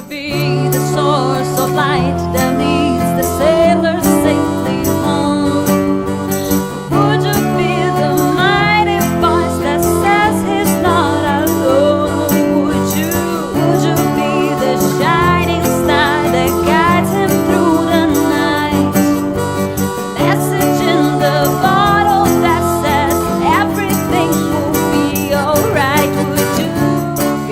be the source of light that leads the sailors safely home? Would you be the mighty voice that says he's not alone? Would you be the shining star that guides him through the night? Message in the bottle that says everything will be alright. Would you?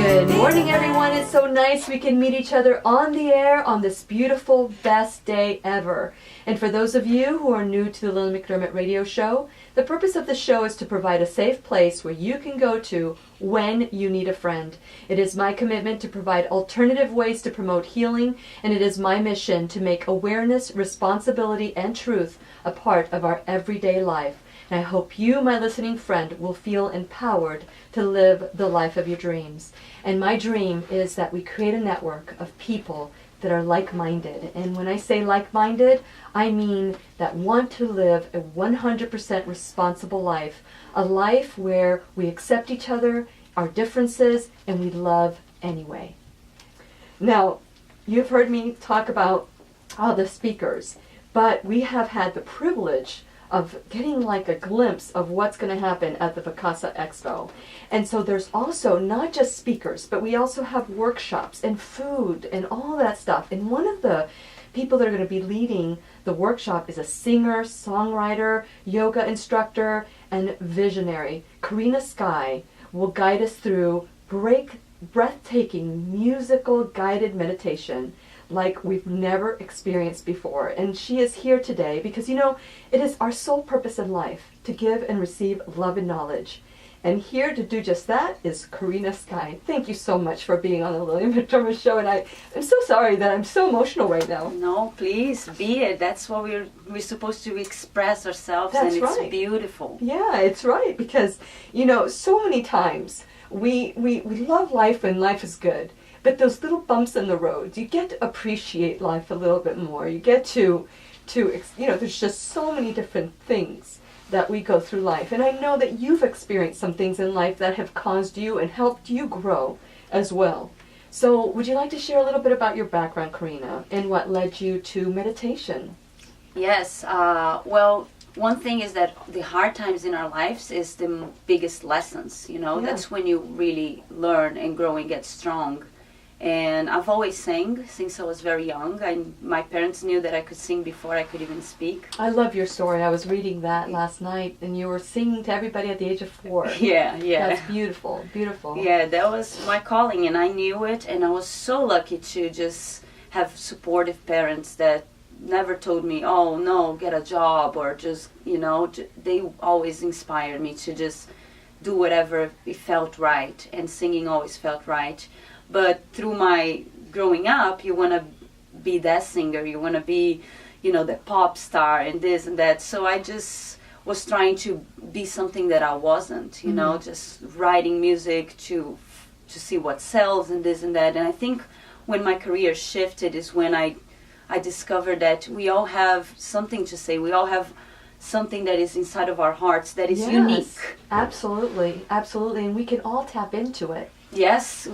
Good morning, everyone. It's so nice we can meet each other on the air on this beautiful, best day ever. And for those of you who are new to the Lillian McDermott radio show, the purpose of the show is to provide a safe place where you can go to when you need a friend. It is my commitment to provide alternative ways to promote healing, and it is my mission to make awareness, responsibility, and truth a part of our everyday life. And I hope you, my listening friend, will feel empowered to live the life of your dreams. And my dream is that we create a network of people that are like-minded. And when I say like-minded, I mean that want to live a 100% responsible life. A life where we accept each other, our differences, and we love anyway. Now, you've heard me talk about the speakers, but we have had the privilege of getting like a glimpse of what's going to happen at the Vacasa Expo. And so there's also not just speakers, but we also have workshops and food and all that stuff. And one of the people that are going to be leading the workshop is a singer, songwriter, yoga instructor, and visionary. Karina Skye will guide us through breathtaking musical guided meditation like we've never experienced before. And she is here today because, you know, it is our sole purpose in life to give and receive love and knowledge. And here to do just that is Karina Skye. Thank you so much for being on the Lillian McDermott show. And I'm so sorry that I'm so emotional right now. No, please be it. That's what we're supposed to express ourselves. That's and right. It's beautiful. Yeah, it's right. Because, you know, so many times we love life and life is good. But those little bumps in the road, you get to appreciate life a little bit more. You get to you know, there's just so many different things that we go through life. And I know that you've experienced some things in life that have caused you and helped you grow as well. So would you like to share a little bit about your background, Karina, and what led you to meditation? Yes. Well, one thing is that the hard times in our lives is the biggest lessons. You know, Yeah. That's when you really learn and grow and get strong. And I've always sang since I was very young. My parents knew that I could sing before I could even speak. I love your story. I was reading that last night, and you were singing to everybody at the age of 4. Yeah. That's beautiful, beautiful. Yeah, that was my calling, and I knew it, and I was so lucky to just have supportive parents that never told me, oh, no, get a job, or just, you know, they always inspired me to just do whatever it felt right, and singing always felt right. But through my growing up, you want to be that singer, you want to be, you know, the pop star and this and that. So I just was trying to be something that I wasn't, you know, just writing music to see what sells and this and that. And I think when my career shifted is when I discovered that we all have something to say. We all have something that is inside of our hearts that is unique. Absolutely, absolutely. And we can all tap into it. Yes,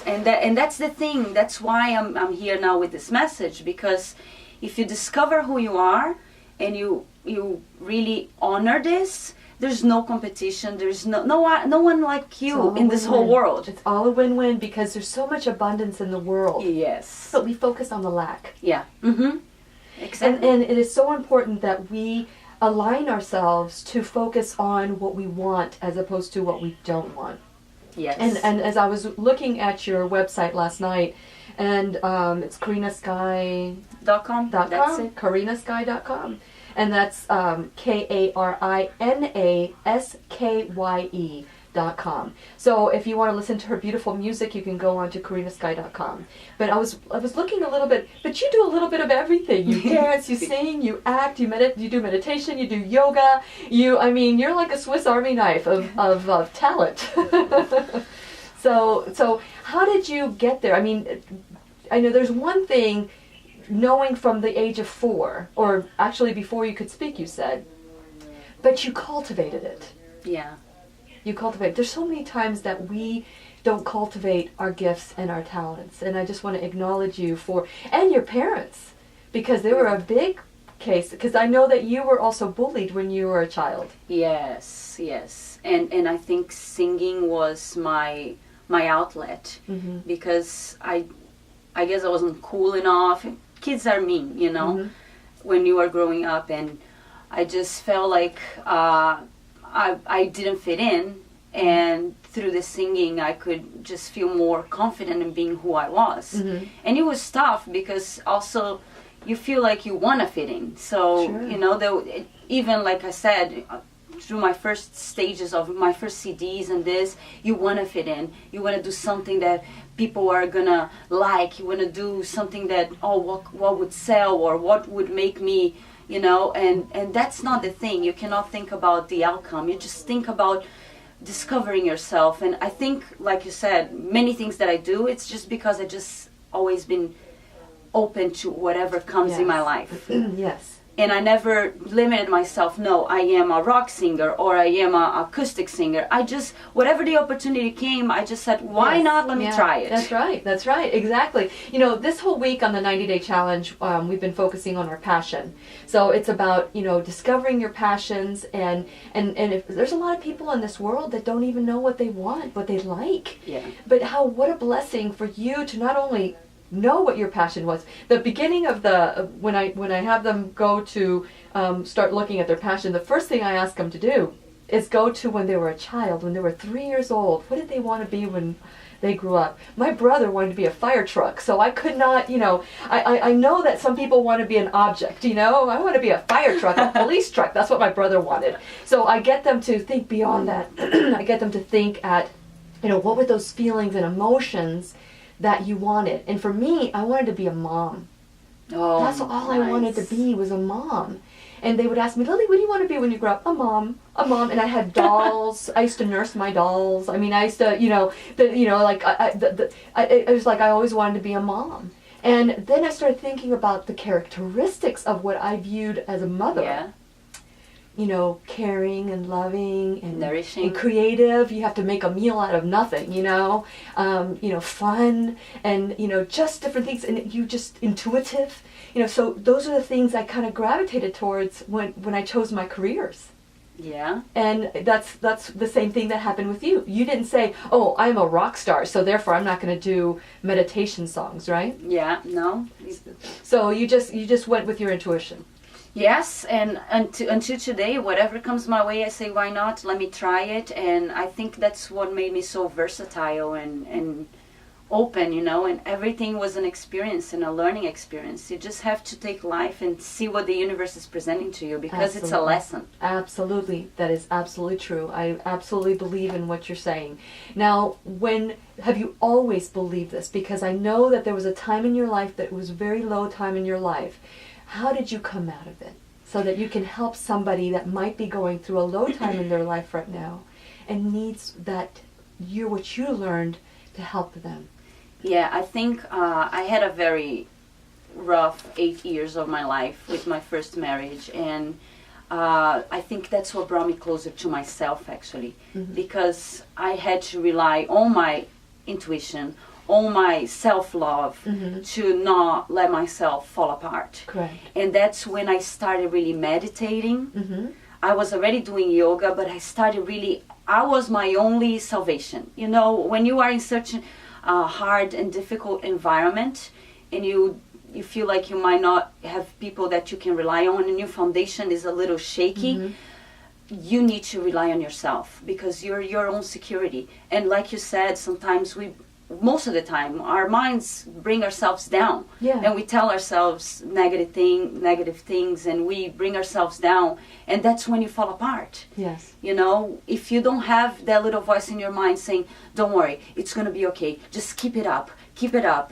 and that's the thing. That's why I'm here now with this message, because if you discover who you are and you really honor this, there's no competition. There's no one like you in this whole world. It's all a win-win because there's so much abundance in the world. Yes, But we focus on the lack. yeah, exactly. And it is so important that we align ourselves to focus on what we want as opposed to what we don't want. Yes. And as I was looking at your website last night, and it's KarinaSkye.com. That's it. KarinaSkye.com. And that's KarinaSkye.com. So if you want to listen to her beautiful music, you can go on to KarinaSkye.com. But I was looking a little bit, but you do a little bit of everything. You dance, you sing, you act, you do meditation, you do yoga. You're like a Swiss Army knife of talent. So how did you get there? I mean, I know there's one thing, knowing from the age of 4, or actually before you could speak, you said, but you cultivated it. Yeah. You cultivate. There's so many times that we don't cultivate our gifts and our talents. And I just want to acknowledge you and your parents, because they were a big case, because I know that you were also bullied when you were a child. Yes. And I think singing was my outlet, because I guess I wasn't cool enough. Kids are mean, when you are growing up, and I just felt like I didn't fit in, and through the singing I could just feel more confident in being who I was. And it was tough, because also you feel like you want to fit in. So, sure. Even like I said, through my first stages of my first CDs and this, you want to fit in. You want to do something that people are going to like. You want to do something that, what would sell, or what would make me, and that's not the thing. You cannot think about the outcome. You just think about discovering yourself. And I think, like you said, many things that I do, it's just because I just always been open to whatever comes in my life. Yes. And I never limited myself. No, I am a rock singer, or I am a acoustic singer. I just, whatever the opportunity came, I just said, why not? Let me try it. That's right, exactly. This whole week on the 90-day challenge, we've been focusing on our passion. So it's about, discovering your passions, and if there's a lot of people in this world that don't even know what they want, what they like. Yeah. But what a blessing for you to not only know what your passion was. The beginning of when I have them go to start looking at their passion, the first thing I ask them to do is go to when they were a child, when they were 3 years old. What did they want to be when they grew up? My brother wanted to be a fire truck, so I could not, I know that some people want to be an object, I want to be a fire truck, a police truck. That's what my brother wanted. So I get them to think beyond that. I get them to think at, what were those feelings and emotions that you wanted. And for me, I wanted to be a mom. Oh, that's all I wanted to be, was a mom. And they would ask me, Lily, what do you want to be when you grow up? A mom. And I had dolls. I used to nurse my dolls. I used to, it was like I always wanted to be a mom. And then I started thinking about the characteristics of what I viewed as a mother. Yeah. Caring and loving and nourishing and creative. You have to make a meal out of nothing, fun and, just different things, and you just intuitive, so those are the things I kind of gravitated towards when I chose my careers. Yeah. And that's the same thing that happened with you. You didn't say, oh, I'm a rock star, so therefore I'm not going to do meditation songs, right? Yeah, no. So you just went with your intuition. Yes, and until today, whatever comes my way, I say, why not? Let me try it. And I think that's what made me so versatile and open, and everything was an experience and a learning experience. You just have to take life and see what the universe is presenting to you, because It's a lesson. Absolutely. That is absolutely true. I absolutely believe in what you're saying. Now, have you always believed this? Because I know that there was a time in your life that was a very low time in your life. How did you come out of it, so that you can help somebody that might be going through a low time in their life right now and needs what you learned to help them? Yeah, I think I had a very rough 8 years of my life with my first marriage, and I think that's what brought me closer to myself, actually, because I had to rely on my intuition, on my self-love, to not let myself fall apart. Correct. And that's when I started really meditating. I was already doing yoga, but I was my only salvation. When you are in such a hard and difficult environment, and you feel like you might not have people that you can rely on, and your foundation is a little shaky, you need to rely on yourself, because you're your own security. And like you said, sometimes most of the time, our minds bring ourselves down, and we tell ourselves negative things, and we bring ourselves down, and that's when you fall apart. Yes. If you don't have that little voice in your mind saying, "Don't worry, it's going to be okay. Just keep it up,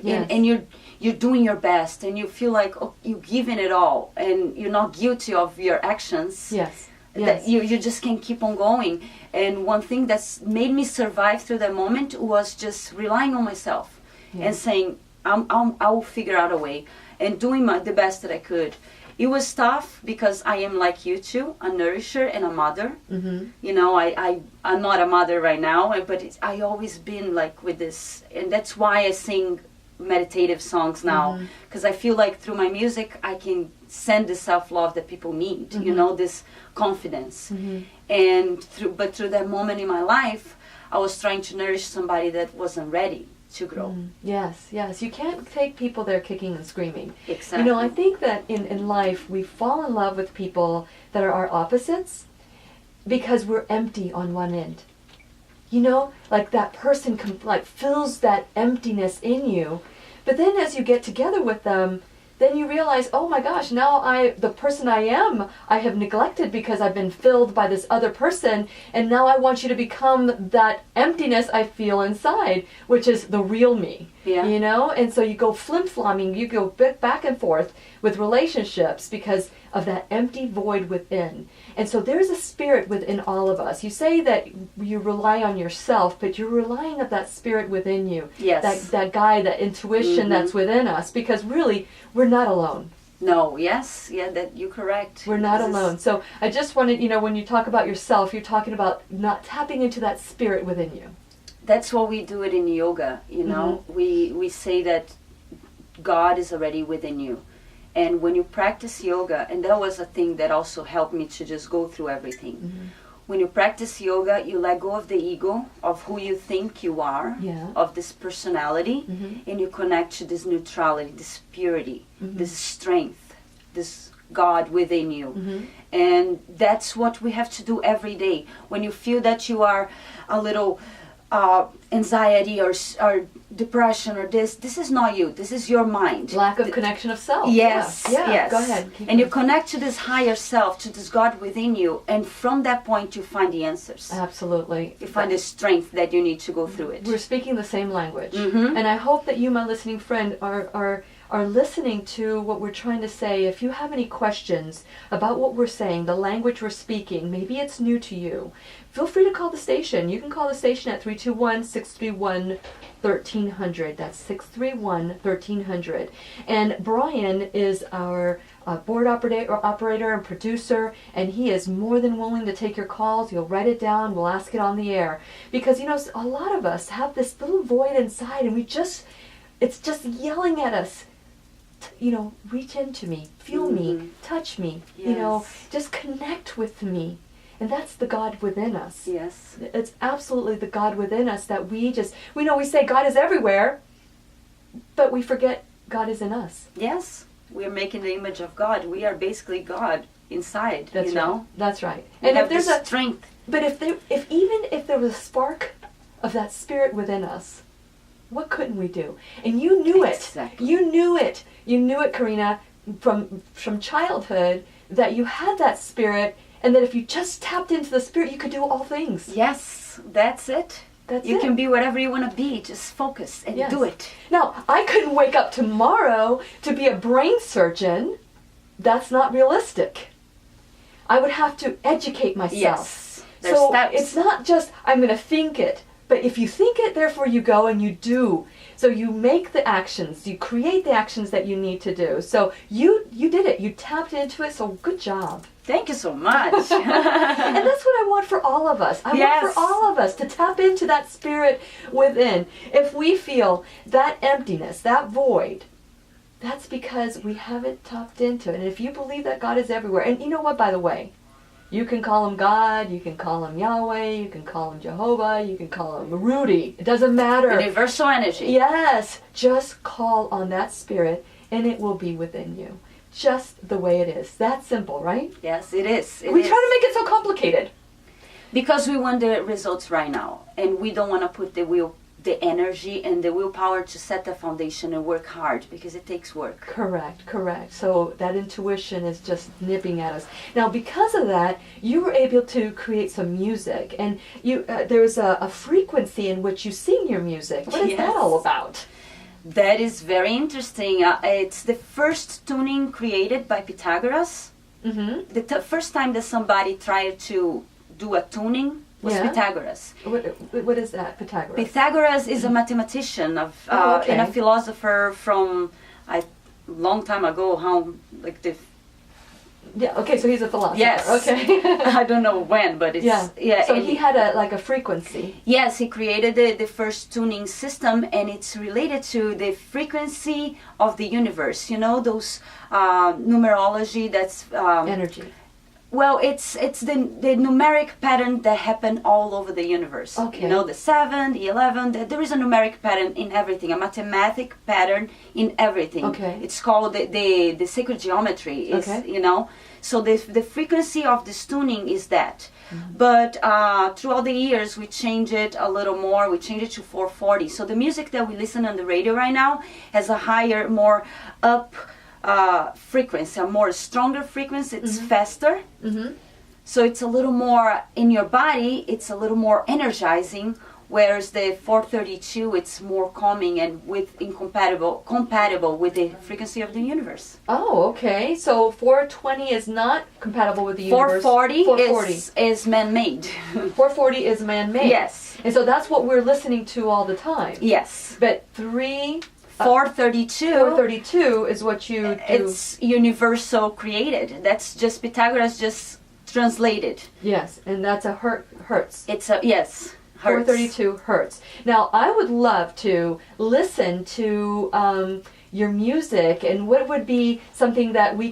yes. and you're doing your best, and you feel like you're giving it all, and you're not guilty of your actions." Yes. That you just can keep on going. And one thing that's made me survive through that moment was just relying on myself and saying, I will figure out a way, and doing the best that I could. It was tough because I am like you too, a nourisher and a mother. You know, I'm not a mother right now, but I always been like with this, and that's why I sing meditative songs now, because I feel like through my music I can send the self-love that people need, you know, this confidence. And through that moment in my life, I was trying to nourish somebody that wasn't ready to grow. Yes, yes. You can't take people there kicking and screaming. Exactly. You know, I think that in life we fall in love with people that are our opposites because we're empty on one end. You know, like that person like fills that emptiness in you. But then as you get together with them, then you realize, oh my gosh, now the person I am, I have neglected because I've been filled by this other person, and now I want you to become that emptiness I feel inside, which is the real me. Yeah. You know? And so you go flim-flomming, you go back and forth with relationships because of that empty void within. And so there's a spirit within all of us. You say that you rely on yourself, but you're relying on that spirit within you. Yes. That guide, that intuition that's within us, because really, we're not alone. No, yes, yeah, that you're correct. We're not alone. So I just wanted, you know, when you talk about yourself, you're talking about not tapping into that spirit within you. That's what we do it in yoga, you know. We say that God is already within you. And when you practice yoga, and that was a thing that also helped me to just go through everything. When you practice yoga, you let go of the ego, of who you think you are, of this personality, and you connect to this neutrality, this purity, this strength, this God within you. And that's what we have to do every day. When you feel that you are a little anxiety or depression or this is not you, this is your mind. Lack of connection of self. Yes, yes. Go ahead. And you connect to this higher self, to this God within you, and from that point you find the answers. Absolutely. You find the strength that you need to go through it. We're speaking the same language. And I hope that you, my listening friend, are listening to what we're trying to say. If you have any questions about what we're saying, the language we're speaking, maybe it's new to you, feel free to call the station. You can call the station at 321-631-1300. That's 631-1300. And Brian is our board operator and producer, and he is more than willing to take your calls. You'll write it down. We'll ask it on the air. Because, you know, a lot of us have this little void inside, and it's just yelling at us. You know, reach into me, feel me, touch me, you know, just connect with me. And that's the God within us. Yes. It's absolutely the God within us that we say God is everywhere, but we forget God is in us. Yes. We're making the image of God. We are basically God inside, That's you know? right. That's right. We And have if there's this strength. But if there was a spark of that spirit within us, what couldn't we do? And you knew it. Exactly. You knew it. You knew it, Karina, from childhood, that you had that spirit, and that if you just tapped into the spirit, you could do all things. Yes, that's it. You it. can be whatever you want to be. Just focus and do it. Now, I couldn't wake up tomorrow to be a brain surgeon. That's not realistic. I would have to educate myself. Yes. There's So steps. it's not just, I'm going to think it. But if you think it, therefore you go and you do. So you make the actions. You create the actions that you need to do. So you did it. You tapped into it. So good job. Thank you so much. And that's what I want for all of us. I want for all of us to tap into that spirit within. If we feel that emptiness, that void, that's because we haven't tapped into it. And if you believe that God is everywhere, and you know what, by the way, you can call him God, you can call him Yahweh, you can call him Jehovah, you can call him Rudy. It doesn't matter. Universal energy. Yes. Just call on that spirit and it will be within you. Just the way it is. That simple, right? Yes, it is. We try to make it so complicated. Because we want the results right now. And we don't want to put the energy and the willpower to set the foundation and work hard, because it takes work. Correct. So that intuition is just nipping at us. Now, because of that, you were able to create some music, and there's a frequency in which you sing your music. What is that all about? That is very interesting. It's the first tuning created by Pythagoras. The first time that somebody tried to do a tuning was Pythagoras. What is that, Pythagoras? Pythagoras is a mathematician and a philosopher from a long time ago, the Yeah. Okay. So he's a philosopher. Yes. Okay. I don't know when, but it's yeah. So and he had a frequency. yes, he created the first tuning system, and it's related to the frequency of the universe. You know, those numerology that's Energy. well, it's the numeric pattern that happen all over the universe. Okay. You know, the 7, the 11. There is a numeric pattern in everything, a mathematic pattern in everything. Okay. It's called the sacred geometry. Is Okay. you know, so the frequency of this tuning is that. But throughout the years, we change it a little more. We change it to 440. So the music that we listen on the radio right now has a higher, more up frequency, a more stronger frequency. It's faster. Mm-hmm. So it's a little more in your body. It's a little more energizing. Whereas the 432, it's more calming and compatible with the frequency of the universe. Oh, okay. So 420 is not compatible with the universe. 440 is man-made. 440 is man-made. Yes. And so that's what we're listening to all the time. Yes. But 432 is what you do. It's universal created. That's just Pythagoras just translated. Yes, and that's a hertz. It's a yes. Hertz. 432 hertz. Now, I would love to listen to your music, and what would be something that you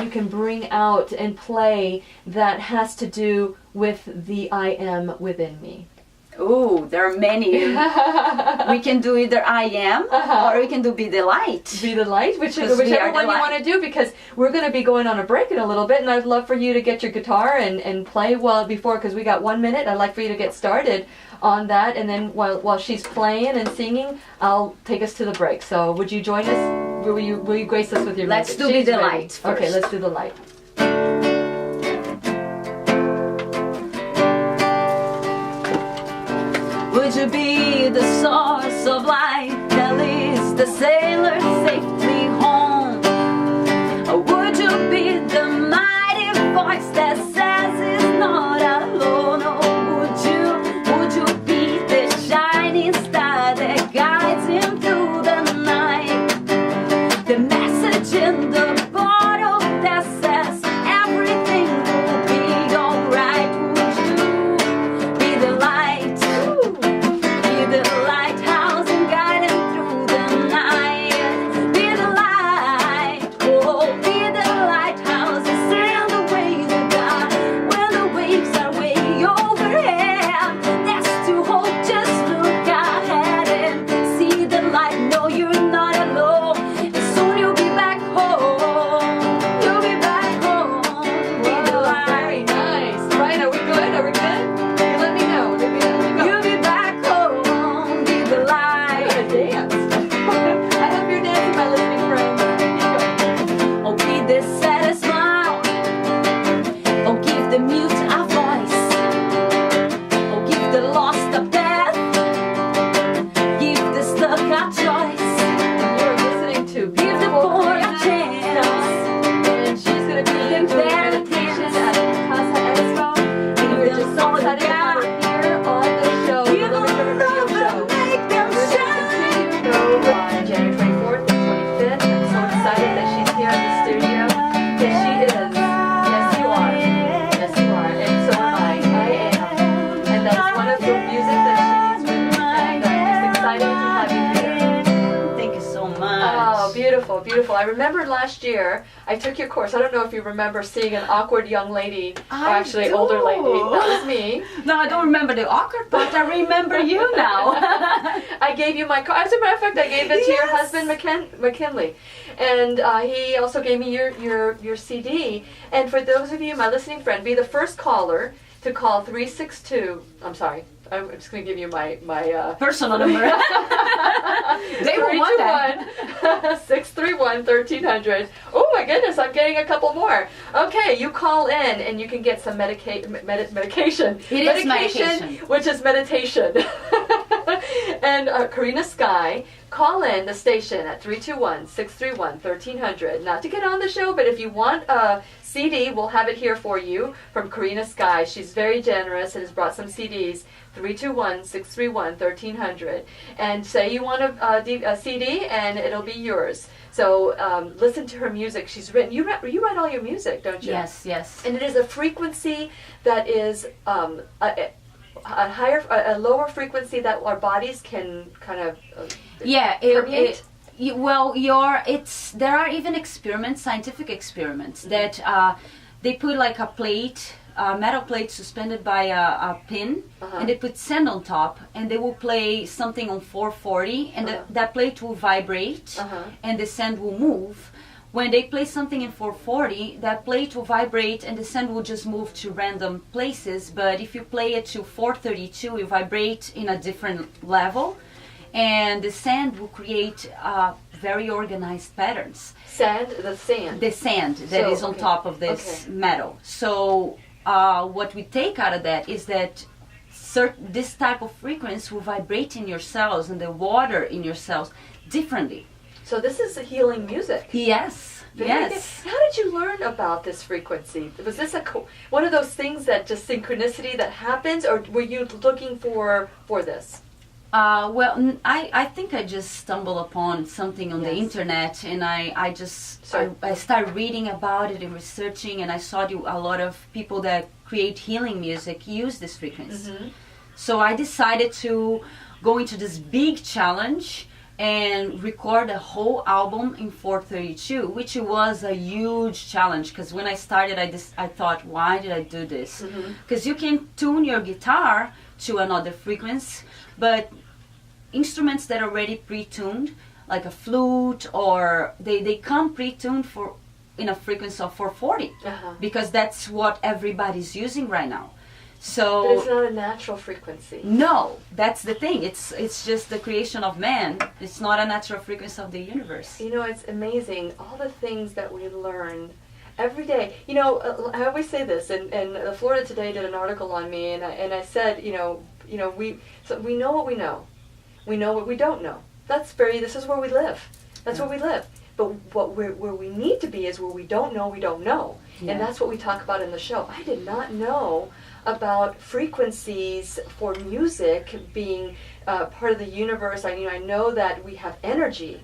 can bring out and play that has to do with the I am within me. Oh, there are many. We can do either I am or we can do be the light. Be the light, Because we whichever are the one you light. want to do, because we're going to be going on a break in a little bit, and I'd love for you to get your guitar and play because we got 1 minute. I'd like for you to get started on that, and then while she's playing and singing, I'll take us to the break. So would you join us? Will you grace us with your Let's music? do She's Be the ready. Light first. Okay, let's do the light. Would you be the source of light that leads the sailor safely home? Or would you be the mighty voice that says he's not alone? Or would you be the shining star that guides him through the night? The message in the bottle that says everything will be alright. Would you be the light? Be the lighthouse and guide him through the night. Be the light, oh, be the lighthouse and sail the waves of God. When the waves are way overhead, that's to hope. Just look ahead and see the light. No, you're not alone. And soon you'll be back home. You'll be back home. Be the Wow, light. very nice. Ryan, are we good? Are we good? You let me know. Let me know. You'll be back home. Be the light. Dance. I hope you're dancing, my listening friends. Oh, be the saddest smile. Oh, give the mute a voice. Oh, give the lost a path. Give the stuck a choice. You're listening to Give the beautiful poor a Karina chance. Skye, and she's going to be doing meditations at Casa Expo, and we're just so excited to have her here on the show, the Give them Lillian Radio love Show. and make them We're going to shine. continue to go on January 24th and 25th. I'm so excited that she's here in the studio. Yes, she is. Yes, you are. Yes, you are. And so am I. I am. And that's one of the music that she's written, and I'm just excited to have you here. Thank you so much. Oh, beautiful, beautiful. I remember last year, I took your course. I don't know if you remember seeing an awkward young lady, or I actually do. older lady. That was me. No, I don't remember the awkward part. I remember you now. I gave you my card. As a matter of fact, I gave it to your Yes. husband, McKinley. And he also gave me your CD. And for those of you, my listening friend, be the first caller to call 362. I'm sorry. I'm just going to give you my Personal number. They will want that. 631-1300. Oh my goodness, I'm getting a couple more. Okay, you call in and you can get some medication. It is medication. Which is meditation. And Karina Skye, call in the station at 321-631-1300. Not to get on the show, but if you want a CD, we'll have it here for you from Karina Skye. She's very generous and has brought some CDs. 321-631-1300. And say you want a CD, and it'll be yours. So listen to her music. She's written. You write all your music, don't you? Yes, yes. And it is a frequency that is a lower frequency that our bodies can kind of permeate. There are even experiments, scientific experiments, that they put like a plate, a metal plate suspended by a pin, and they put sand on top, and they will play something on 440, and that plate will vibrate, and the sand will move. When they play something in 440, that plate will vibrate and the sand will just move to random places. But if you play it to 432, it vibrate in a different level, and the sand will create very organized patterns. The sand that is on top of this metal. So what we take out of that is that this type of frequency will vibrate in your cells and the water in your cells differently. So this is healing music. Yes. Yes. How did you learn about this frequency? Was this one of those things that just synchronicity that happens, or were you looking for this? I think I just stumbled upon something on the internet, and I started reading about it and researching, and I saw a lot of people that create healing music use this frequency. So I decided to go into this big challenge and record a whole album in 432, which was a huge challenge, because when I started, I thought, why did I do this? Because you can tune your guitar to another frequency, but instruments that are already pre-tuned, like a flute, or they come pre-tuned in a frequency of 440, because that's what everybody's using right now. So but it's not a natural frequency. No, that's the thing. It's just the creation of man. It's not a natural frequency of the universe. You know, it's amazing, all the things that we learn every day. You know, I always say this, and Florida Today did an article on me, and I said, we know what we know. We know what we don't know. This is where we live. That's where we live. But where we need to be is where we don't know. Yeah. And that's what we talk about in the show. I did not know about frequencies for music being part of the universe. I know that we have energy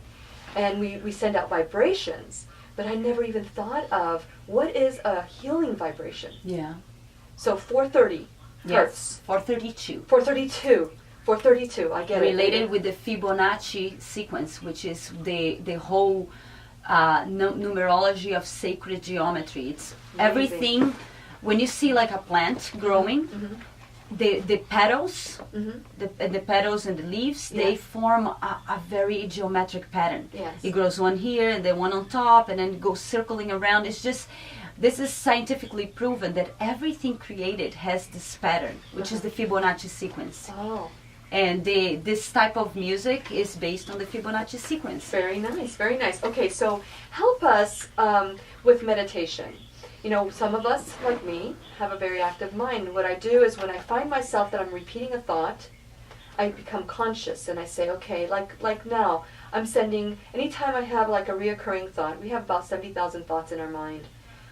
and we send out vibrations, but I never even thought of what is a healing vibration. Yeah. So 430 hertz. 432. 432, I get it. Related with the Fibonacci sequence, which is the whole numerology of sacred geometry. It's amazing. Everything. When you see like a plant growing, the petals, the petals and the leaves, they form a very geometric pattern. Yes. It grows one here and then one on top, and then it goes circling around. It's just, this is scientifically proven that everything created has this pattern, which is the Fibonacci sequence. Oh. And this type of music is based on the Fibonacci sequence. Very nice, very nice. Okay, so help us with meditation. You know, some of us, like me, have a very active mind. What I do is when I find myself that I'm repeating a thought, I become conscious and I say, okay, like now, I'm sending, anytime I have like a reoccurring thought, we have about 70,000 thoughts in our mind.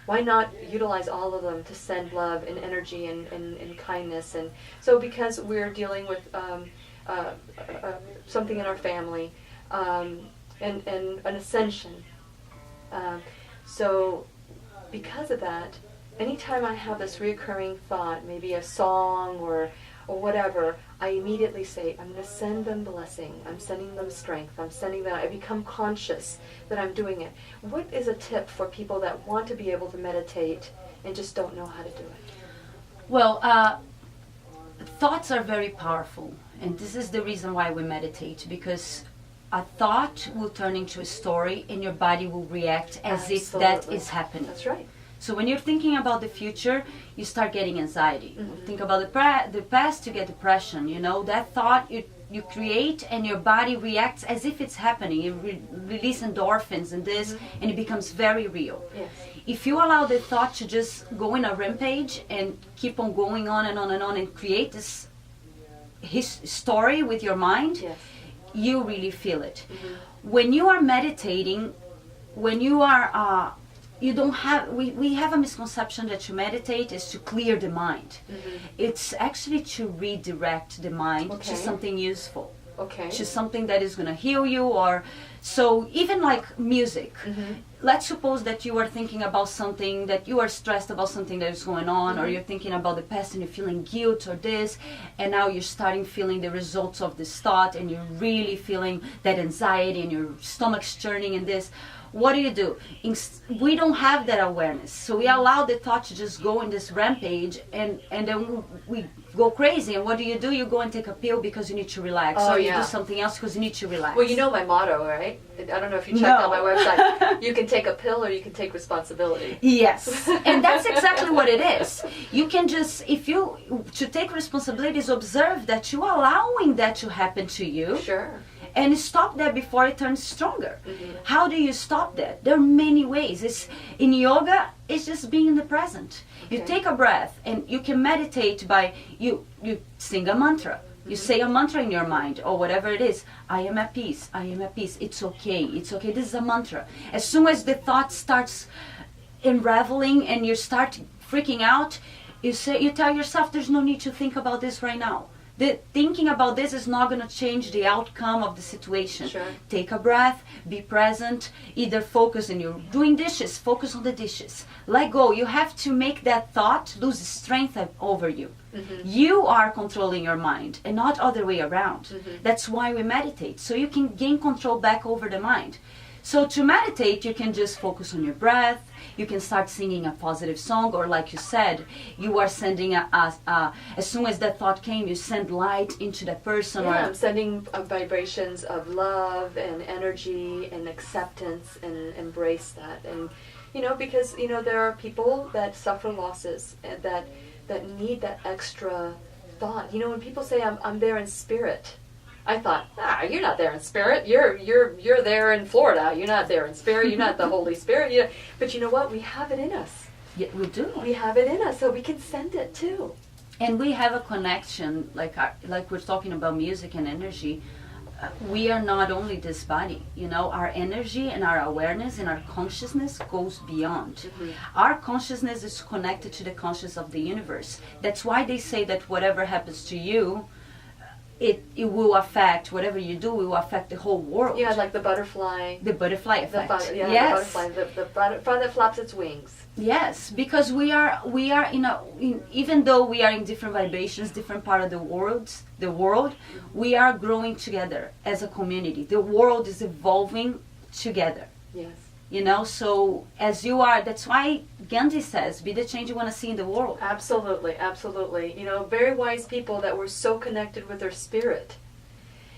Why not utilize all of them to send love and energy and kindness? And so because we're dealing with something in our family and an ascension. So because of that, anytime I have this reoccurring thought, maybe a song or whatever, I immediately say, I'm going to send them blessing. I'm sending them strength. I'm sending them, I become conscious that I'm doing it. What is a tip for people that want to be able to meditate and just don't know how to do it? Well, thoughts are very powerful. And this is the reason why we meditate, because a thought will turn into a story and your body will react as if that is happening. That's right. So when you're thinking about the future, you start getting anxiety. Think about the past, you get depression. You know, that thought you create and your body reacts as if it's happening. You release endorphins and this, and it becomes very real. Yes. If you allow the thought to just go in a rampage and keep on going on and on and on and create this his story with your mind, Yes. you really feel it. When you are meditating, when you are, you don't have, we have a misconception that to meditate is to clear the mind. It's actually to redirect the mind Okay. to something useful, Okay. to something that is going to heal you. Or so even like music, let's suppose that you are thinking about something, that you are stressed about something that is going on, or you're thinking about the past and you're feeling guilt or this, and now you're starting feeling the results of this thought, and you're really feeling that anxiety and your stomach's churning and this. What do? We don't have that awareness, so we allow the thought to just go in this rampage, and then we go crazy. And what do? You go and take a pill because you need to relax, Oh, or you yeah. do something else because you need to relax. Well, you know my motto, right? I don't know if you checked No. out my website. You can take a pill or you can take responsibility. Yes, and that's exactly what it is. You can just, to take responsibility is observe that you're allowing that to happen to you. Sure. And stop that before it turns stronger. How do you stop that? There are many ways. In yoga, it's just being in the present. You Okay. take a breath, and you can meditate by, you sing a mantra. You say a mantra in your mind, or whatever it is. I am at peace, I am at peace. It's okay, it's okay. This is a mantra. As soon as the thought starts unraveling and you start freaking out, you tell yourself, there's no need to think about this right now. The thinking about this is not going to change the outcome of the situation. Sure. Take a breath, be present, either focus on you're doing dishes, focus on the dishes. Let go. You have to make that thought lose strength over you. You are controlling your mind and not other way around. That's why we meditate, so you can gain control back over the mind. So to meditate, you can just focus on your breath. You can start singing a positive song, or like you said, you are sending as soon as that thought came, you send light into that person. Yeah, Or I'm sending vibrations of love and energy and acceptance, and embrace that. And because there are people that suffer losses and that need that extra thought. When people say I'm there in spirit, I thought, you're not there in spirit. You're there in Florida. You're not there in spirit. You're not the Holy Spirit. But you know what? We have it in us. yeah, we do. We have it in us, so we can send it too. And we have a connection, like we're talking about music and energy. We are not only this body, our energy and our awareness and our consciousness goes beyond. Our consciousness is connected to the consciousness of the universe. That's why they say that whatever happens to you, it will affect, whatever you do, it will affect the whole world. Yeah, like the butterfly. The butterfly effect. The Yes. butterfly, the butterfly that flaps its wings. Yes, because we are even though we are in different vibrations, different part of the world, we are growing together as a community. The world is evolving together. Yes. So as you are, that's why Gandhi says, be the change you want to see in the world. Absolutely, absolutely. Very wise people that were so connected with their spirit,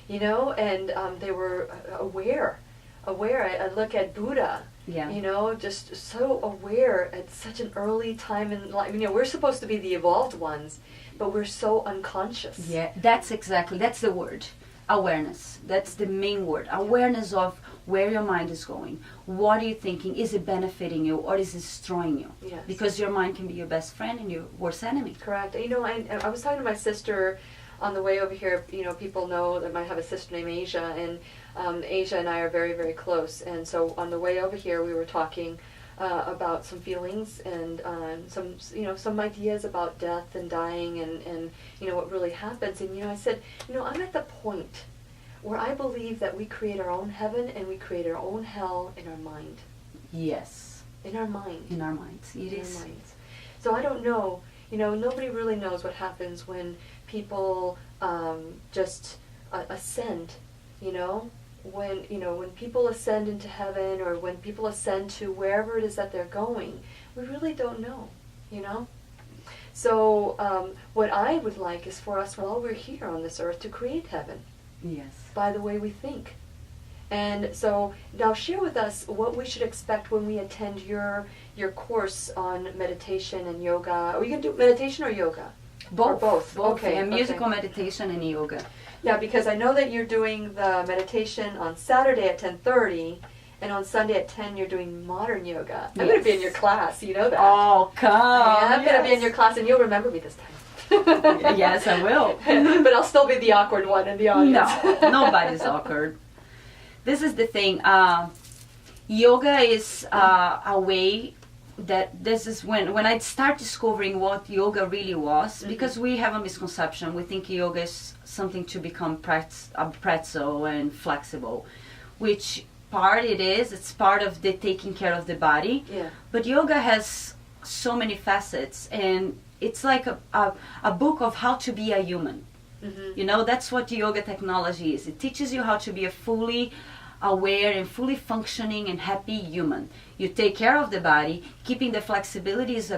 and they were aware. I look at Buddha, Yeah. just so aware at such an early time in life. We're supposed to be the evolved ones, but we're so unconscious. Yeah, that's the word. Awareness. That's the main word. Awareness of where your mind is going. What are you thinking? Is it benefiting you or is it destroying you? Yes. Because your mind can be your best friend and your worst enemy. Correct. I was talking to my sister on the way over here. People know that I have a sister named Asia, and Asia and I are very, very close. And so on the way over here, we were talking about some feelings and some ideas about death and dying and what really happens. And I said, I'm at the point where I believe that we create our own heaven and we create our own hell in our mind. Yes. In our mind. In our minds. It In is. our minds. So I don't know. Nobody really knows what happens when people just ascend. When people ascend into heaven, or when people ascend to wherever it is that they're going, we really don't know. So what I would like is for us, while we're here on this earth, to create heaven. Yes. By the way we think. And so now share with us what we should expect when we attend your course on meditation and yoga. Are we going to do meditation or yoga? Both. Or both. Okay. And musical okay. meditation and yoga. Yeah, because I know that you're doing the meditation on Saturday at 10:30, and on Sunday at 10 you're doing modern yoga. I'm going to be in your class, you know that. Oh, come. I'm going to be in your class, and you'll remember me this time. Yes, I will. But I'll still be the awkward one in the audience. No, nobody's awkward. This is the thing. Yoga is a way that this is when I start discovering what yoga really was, because we have a misconception. We think yoga is something to become a pretzel and flexible, which part it is. It's part of the taking care of the body. Yeah. But yoga has so many facets, and it's like a book of how to be a human. You know, that's what yoga technology is. It teaches you how to be a fully aware and fully functioning and happy human. You take care of the body. Keeping the flexibility is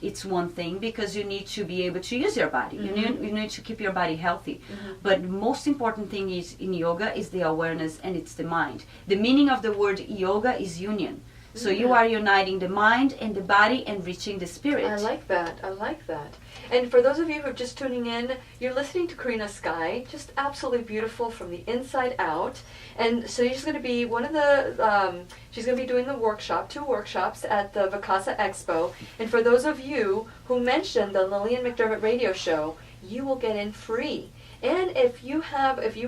it's one thing, because you need to be able to use your body. You need to keep your body healthy. But the most important thing is in yoga is the awareness, and it's the mind. The meaning of the word yoga is union. So you are uniting the mind and the body and reaching the spirit. I like that. I like that. And for those of you who are just tuning in, you're listening to Karina Skye, just absolutely beautiful from the inside out. And so she's going to be she's going to be doing the workshop, 2 workshops at the Vicasa Expo. And for those of you who mentioned the Lillian McDermott radio show, you will get in free. And if you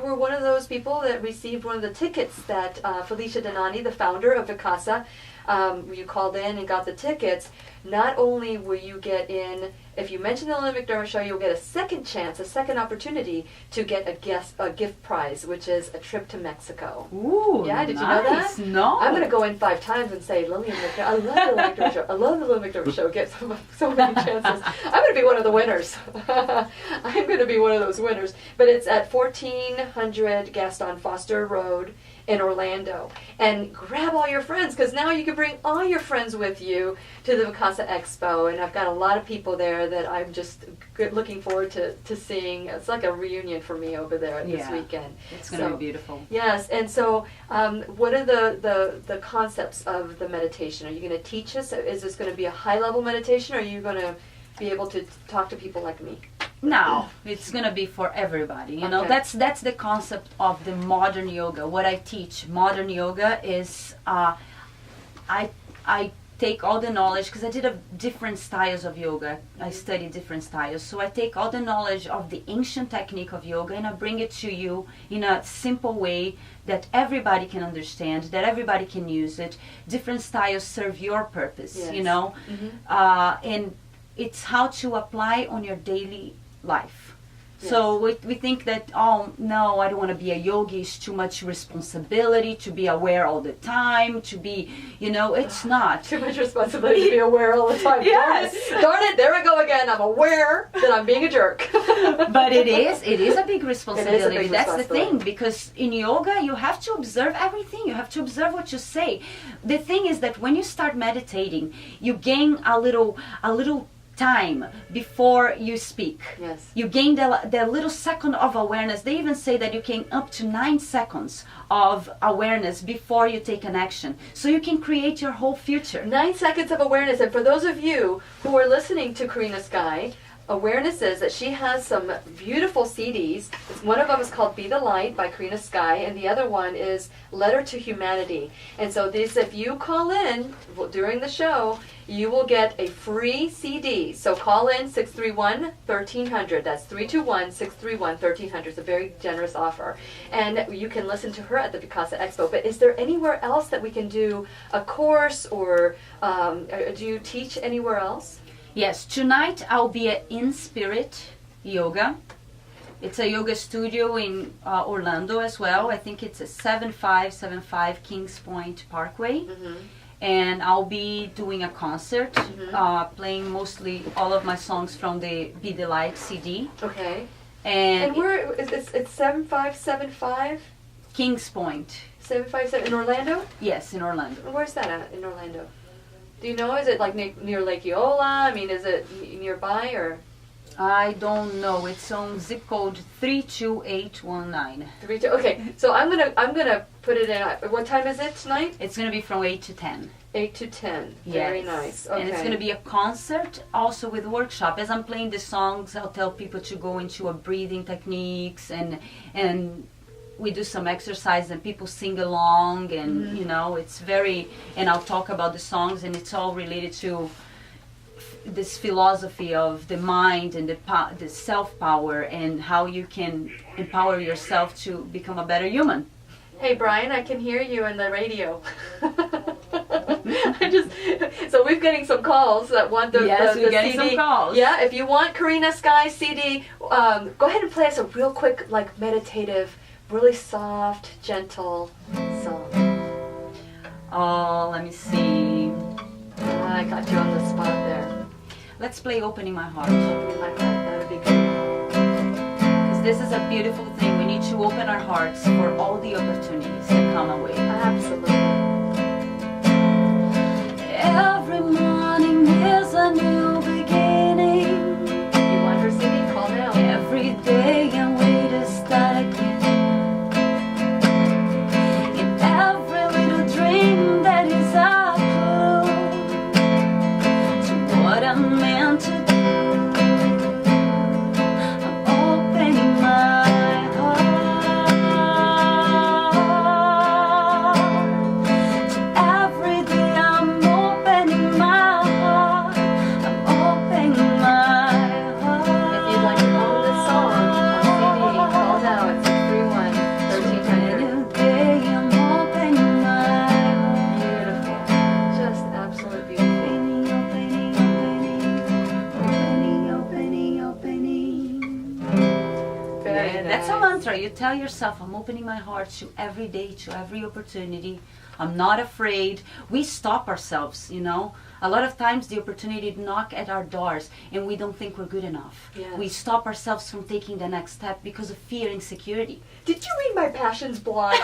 were one of those people that received one of the tickets that Felicia Donani, the founder of Vicasa, you called in and got the tickets, not only will you get in, if you mention the Lillian McDermott show, you'll get a second chance, a second opportunity to get a gift prize, which is a trip to Mexico. Ooh, yeah, did nice. you know that? No. I'm going to go in 5 times and say, Lillian McDermott, I love the Lillian McDermott show. I love the Lillian McDermott show. Get so many chances. I'm going to be one of the winners. I'm going to be one of those winners. But it's at 1400 Gaston Foster Road in Orlando. And grab all your friends, because now you can bring all your friends with you to the Vicasa Expo. And I've got a lot of people there that I'm just looking forward to seeing. It's like a reunion for me over there this weekend. It's going to be beautiful. Yes, and so what are the concepts of the meditation? Are you going to teach us? Is this going to be a high-level meditation, or are you going to be able to talk to people like me? No, it's gonna be for everybody. You know, that's the concept of the modern yoga. What I teach, modern yoga, is I take all the knowledge, because I did different styles of yoga. I studied different styles, so I take all the knowledge of the ancient technique of yoga and I bring it to you in a simple way that everybody can understand, that everybody can use it. Different styles serve your purpose, you know, and it's how to apply on your daily life. So we think that, oh no, I don't want to be a yogi, it's too much responsibility to be aware all the time, to be, you know, it's not. Too much responsibility to be aware all the time. Yes. Darn it, there I go again. I'm aware that I'm being a jerk. But it is a big responsibility. It is a big That's responsibility. the thing, because in yoga you have to observe everything. You have to observe what you say. The thing is that when you start meditating, you gain a little time before you speak. Yes. You gain the little second of awareness. They even say that you gain up to 9 seconds of awareness before you take an action. So you can create your whole future. 9 seconds of awareness. And for those of you who are listening to Karina Skye, awareness is that she has some beautiful CDs. One of them is called Be the Light by Karina Skye, and the other one is Letter to Humanity. And so this, if you call in during the show, you will get a free CD. So call in 631-1300. That's 321-631-1300. It's a very generous offer. And you can listen to her at the Vicasa Expo. But is there anywhere else that we can do a course, or do you teach anywhere else? Yes, tonight I'll be at In Spirit Yoga. It's a yoga studio in Orlando as well. I think it's a 7575 Kings Point Parkway. And I'll be doing a concert, playing mostly all of my songs from the Be the Light CD. Okay. And where is this? It's 7575? Kings Point. 757 in Orlando? Yes, in Orlando. Where's that at in Orlando? Do you know? Is it like near Lake Eola? I mean, is it nearby, or? I don't know. It's on zip code 32819. Okay, so I'm gonna put it in. What time is it tonight? It's gonna be from 8 to 10. 8 to 10. Yes. Very nice. Okay. And it's going to be a concert also with workshop. As I'm playing the songs, I'll tell people to go into a breathing techniques, and we do some exercise and people sing along, and you know, it's very, and I'll talk about the songs, and it's all related to this philosophy of the mind and the self-power, and how you can empower yourself to become a better human. Hey Brian, I can hear you in the radio. So we're getting some calls that want the we're getting CD. some calls. Yeah, if you want Karina Skye CD, go ahead and play us a real quick, like meditative, really soft, gentle song. Oh, let me see. I got you on the spot there. Let's play Opening My Heart. Opening my heart, that would be good. Because this is a beautiful thing. We need to open our hearts for all the opportunities that come our way. Absolutely. Every morning is a new beginning. You want her CD? Call now. Every day I'm waiting to start again. In every little dream that is a clue to what I'm meant to do. I'm opening my heart to every day. I'm opening my heart. I'm opening my heart. If you'd like to own this song on CD, call now at 631-1300. New day, I'm opening my heart. Beautiful. Just absolutely beautiful. Opening. Very Yeah, nice. that's a mantra. You tell yourself, I'm opening my heart to every day, to every opportunity. I'm not afraid. We stop ourselves, you know. A lot of times the opportunity knock at our doors and we don't think we're good enough. Yes. We stop ourselves from taking the next step because of fear, insecurity. Did you read my passions blog?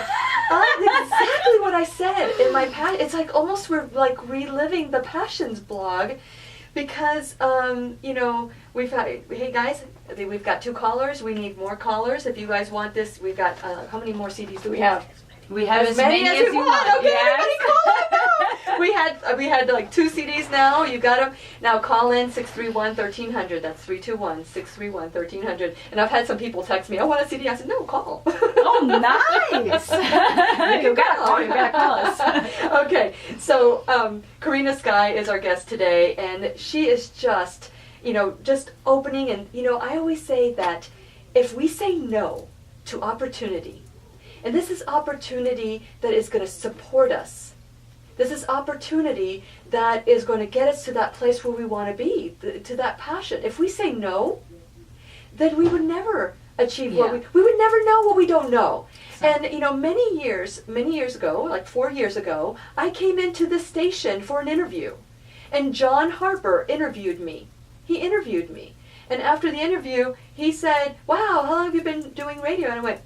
That's exactly what I said in my It's like almost we're like reliving the passions blog, because you know, we've had, hey guys, we've got 2 callers. We need more callers. If you guys want this, we've got how many more CDs do we have? We have as many as we you want. Okay, Yes. everybody call up now. We had like 2 CDs now. You got them. Now call in 631-1300. That's 321-631-1300. And I've had some people text me, I want a CD. I said, no, call. Oh, nice. You gotta call. You gotta call us. Okay, so Karina Skye is our guest today, and she is just, you know, just opening. And, you know, I always say that if we say no to opportunity, and this is opportunity that is going to support us, this is opportunity that is going to get us to that place where we want to be, to that passion. If we say no, then we would never achieve what we would never know what we don't know. And you know, many years ago, like 4 years ago, I came into this station for an interview, and John Harper interviewed me. He interviewed me, and after the interview, he said, "Wow, how long have you been doing radio?" And I went,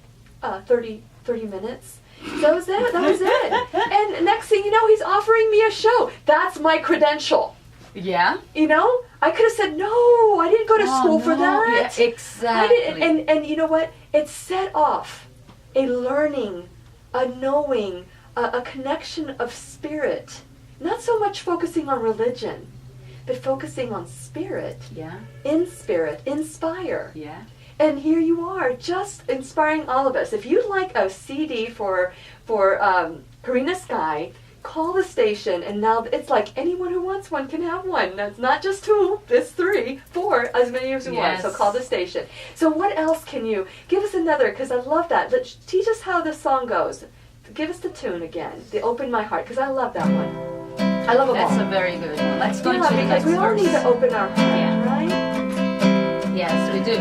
30 minutes. That was it. That was it. And next thing you know, he's offering me a show. That's my credential. Yeah. You know, I could have said, no, I didn't go to school for that. Yeah, exactly. And you know what? It set off a learning, a knowing, a connection of spirit. Not so much focusing on religion, but focusing on spirit. Yeah. Inspire. Yeah. And here you are, just inspiring all of us. If you'd like a CD for Karina Skye, call the station, and now it's like anyone who wants one can have one. It's not just 2, it's 3, 4, as many as you want. So call the station. So what else can you give us another? Because I love that. Teach us how the song goes. Give us the tune again. The Open My Heart, because I love that one. I love them all. That's a very good one. Let's go into the next because we all verse. need to open our heart, Yeah. right? Yes, we do.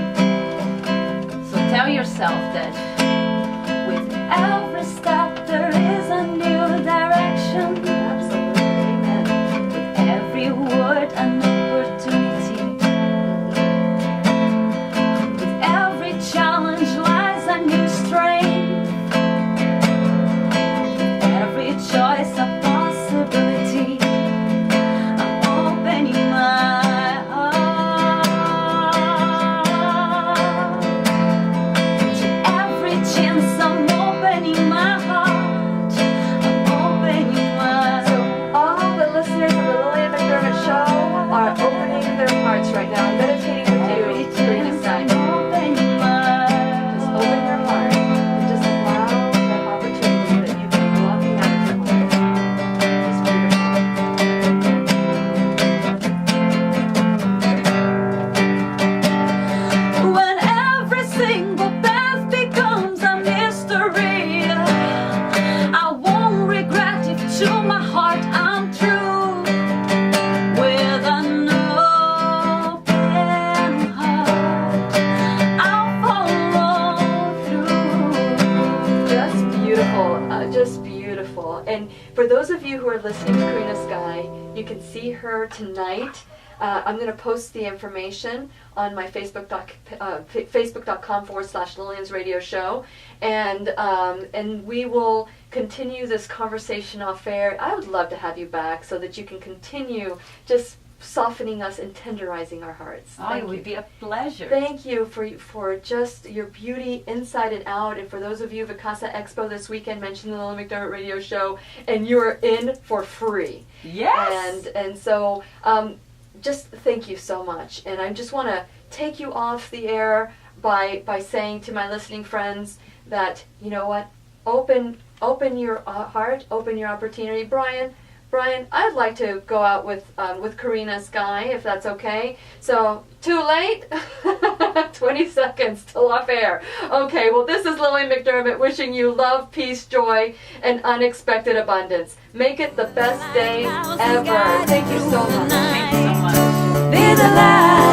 So tell yourself that with Every step there is a new direction. Absolutely. Amen. With every word an opportunity. With every challenge lies a new strength. With every choice a possibility. I'm opening my heart to every chance. I'm opening my heart. of you who are listening to Karina Skye, you can see her tonight. I'm going to post the information on my facebook.com/Lillian's Radio Show, and we will continue this conversation off air. I would love to have you back so that you can continue just softening us and tenderizing our hearts. It would be a pleasure. Thank you for just your beauty inside and out. And for those of you at Casa Expo this weekend, mention the Lillian McDermott Radio Show, and you're in for free. Yes. And so just thank you so much. And I just want to take you off the air by saying to my listening friends that, you know what, open your heart, open your opportunity. Brian, I'd like to go out with Karina Skye, if that's okay. So, too late? 20 seconds till off air. Okay, well, this is Lillian McDermott wishing you love, peace, joy, and unexpected abundance. Make it the best day ever. Thank you so much. Thanks so much. Be the light.